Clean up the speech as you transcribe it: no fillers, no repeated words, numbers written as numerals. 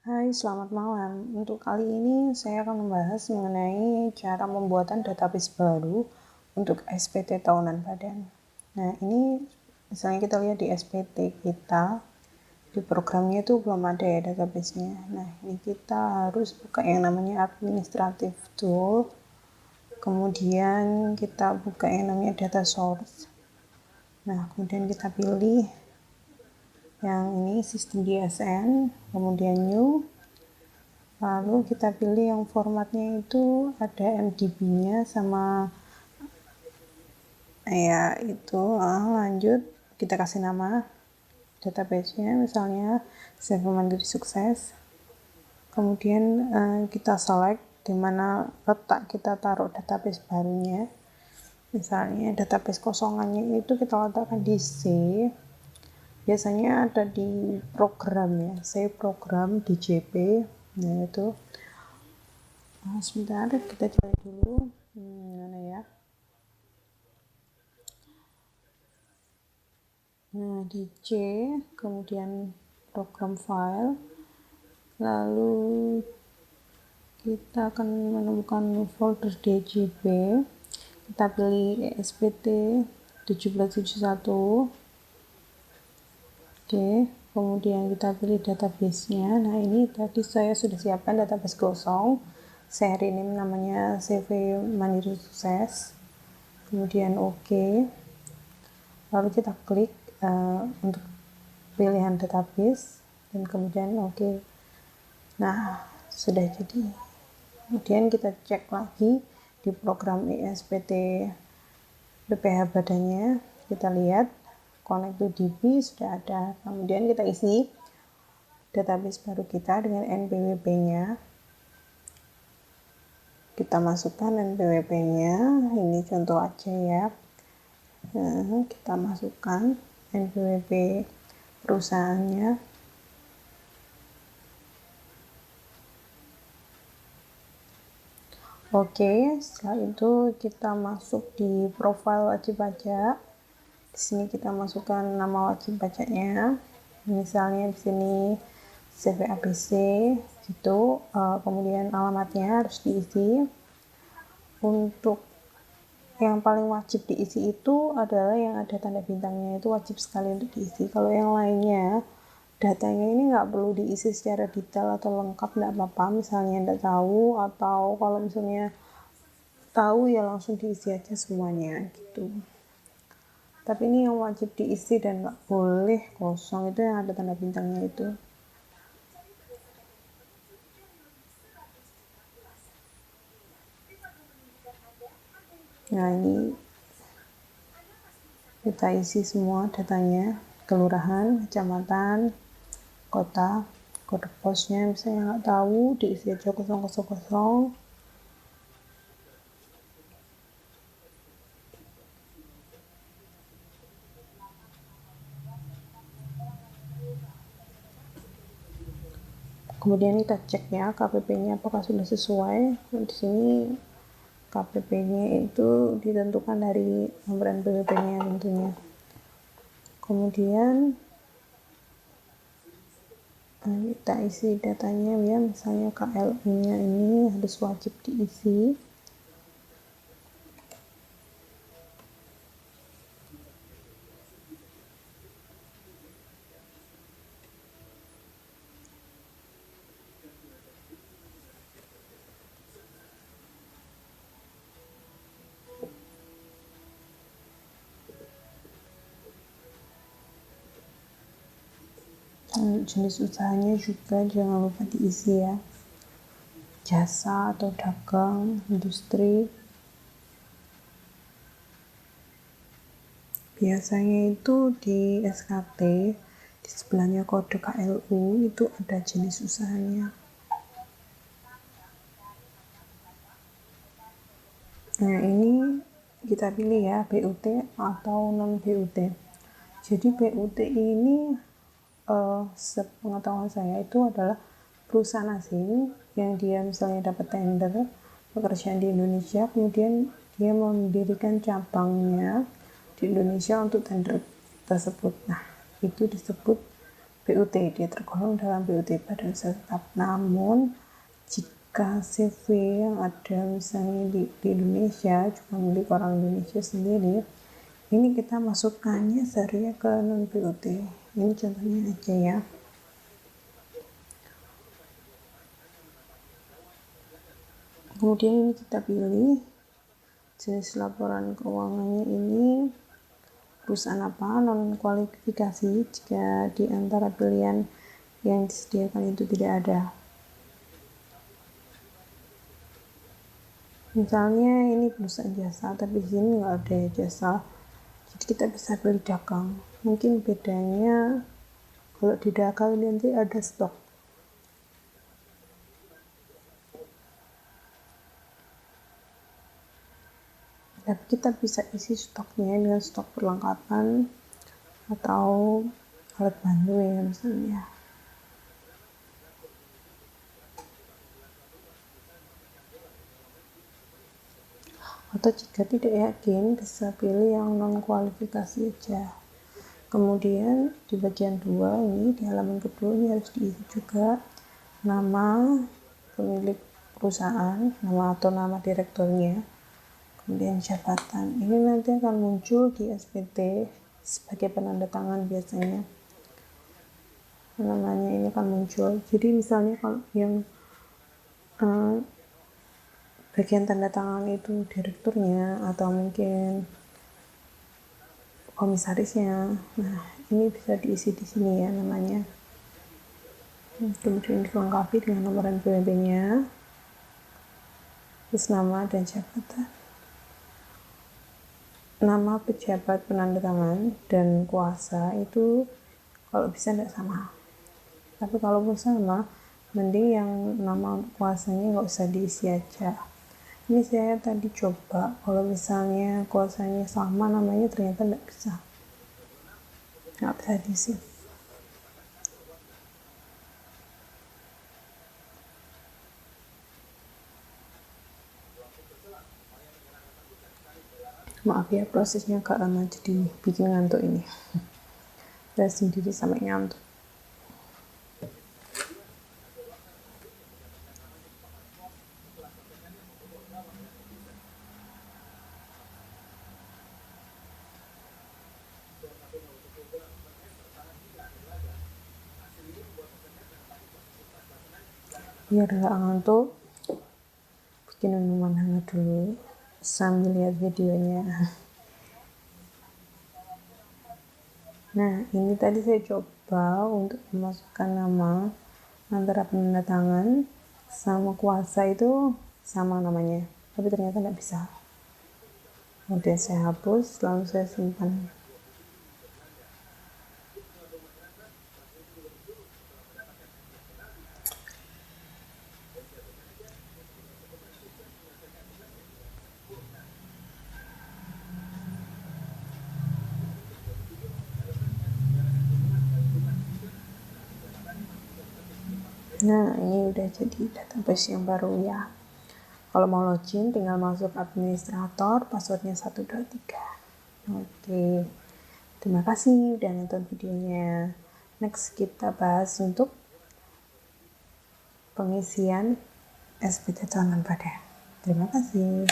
Hai, selamat malam. Untuk kali ini saya akan membahas mengenai cara pembuatan database baru untuk SPT tahunan badan. Nah, ini misalnya kita lihat di SPT kita, di programnya itu belum ada ya database-nya. Nah, ini kita harus buka yang namanya administrative tool. Kemudian kita buka yang namanya data source. Nah, kemudian kita pilih yang ini sistem DSN, kemudian new. Lalu kita pilih yang formatnya itu ada MDB-nya sama ya itu. Lanjut kita kasih nama database-nya, misalnya CV Mandiri Sukses. Kemudian kita select di mana letak kita taruh database barunya. Misalnya database kosongannya itu kita letakkan di C. Biasanya ada di program ya, save program di JP. Nah itu. Sebentar, kita cari dulu mana ya. Nah, di C, kemudian program file, lalu kita akan menemukan folder DJP. Kita pilih SPT 1771. Oke, kemudian kita pilih database-nya. Nah, ini tadi saya sudah siapkan database gosong. Saya rename namanya CV Mandiri Sukses. Kemudian OK. Lalu kita klik untuk pilihan database dan kemudian OK. Nah, sudah jadi. Kemudian kita cek lagi di program ESPT BPH badannya. Kita lihat connect to DB sudah ada. Kemudian kita isi database baru kita dengan NPWP-nya. Kita masukkan NPWP-nya. Ini contoh aja ya. Kita masukkan NPWP perusahaannya. Oke, setelah itu kita masuk di profil wajib pajak. Di sini kita masukkan nama wajib pajaknya. Misalnya di sini CVABC gitu. Kemudian alamatnya harus diisi. Untuk yang paling wajib diisi itu adalah yang ada tanda bintangnya, itu wajib sekali untuk diisi. Kalau yang lainnya datanya ini nggak perlu diisi secara detail atau lengkap, nggak apa-apa. Misalnya nggak tahu, atau kalau misalnya tahu ya langsung diisi aja semuanya gitu. Tapi ini yang wajib diisi dan nggak boleh kosong itu yang ada tanda bintangnya itu. Nah, ini kita isi semua datanya, kelurahan, kecamatan, kota, kode posnya misalnya nggak tahu, diisi aja 000. Kemudian kita cek ya KPP-nya apakah sudah sesuai. Di sini KPP-nya itu ditentukan dari nomor NPWP-nya tentunya. Kemudian kita isi datanya ya, misalnya KLU-nya ini harus wajib diisi. Jenis usahanya juga jangan lupa diisi ya, jasa atau dagang, industri. Biasanya itu di SKT di sebelahnya kode KLU itu ada jenis usahanya. Nah, ini kita pilih ya, BUT atau non BUT. Jadi BUT ini sepengetahuan saya itu adalah perusahaan asing yang dia misalnya dapat tender pekerjaan di Indonesia, kemudian dia mendirikan cabangnya di Indonesia untuk tender tersebut. Nah, itu disebut BUT, dia tergolong dalam BUT badan usaha tetap. Namun jika CV yang ada misalnya di Indonesia juga milik orang Indonesia sendiri, ini kita masukkannya serinya ke non BUT. Ini contohnya aja ya. Kemudian ini kita pilih jenis laporan keuangannya, ini perusahaan apa, non kualifikasi jika di antara pilihan yang disediakan itu tidak ada. Misalnya ini perusahaan jasa, tapi di sini nggak ada jasa, jadi kita bisa pilih dagang. Mungkin bedanya kalau di dagang nanti ada stok. Tapi kita bisa isi stoknya dengan stok perlengkapan atau alat bantu ya misalnya. Atau jika tidak yakin bisa pilih yang non kualifikasi aja. Kemudian di bagian 2 ini, di halaman kedua ini harus diisi juga nama pemilik perusahaan, nama atau nama direkturnya, kemudian jabatan. Ini nanti akan muncul di SPT sebagai penanda tangan biasanya. Namanya ini akan muncul. Jadi misalnya kalau yang bagian tanda tangan itu direkturnya atau mungkin komisarisnya, nah ini bisa diisi di sini ya namanya. Kemudian dilengkapi dengan nomor NPWP-nya, terus nama dan jabatan. Nama pejabat penanda tangan dan kuasa itu kalau bisa tidak sama, tapi kalaupun sama mending yang nama kuasanya nggak usah diisi aja. Ini saya tadi coba kalau misalnya kuasanya sama namanya ternyata nggak bisa diisi. Maaf ya prosesnya agak lama jadi bikin ngantuk ini. Saya sendiri sampai ngantuk. Biar gak ngantuk, bikin minuman hangat dulu sambil lihat videonya. Nah, ini tadi saya coba untuk memasukkan nama antara penanda tangan sama kuasa itu sama namanya, tapi ternyata nggak bisa. Kemudian saya hapus, lalu saya simpan. Nah, ini udah jadi database yang baru ya. Kalau mau login tinggal masuk administrator, passwordnya 123. Oke, terima kasih udah nonton videonya. Next kita bahas untuk pengisian SPT tahunan pada. Terima kasih.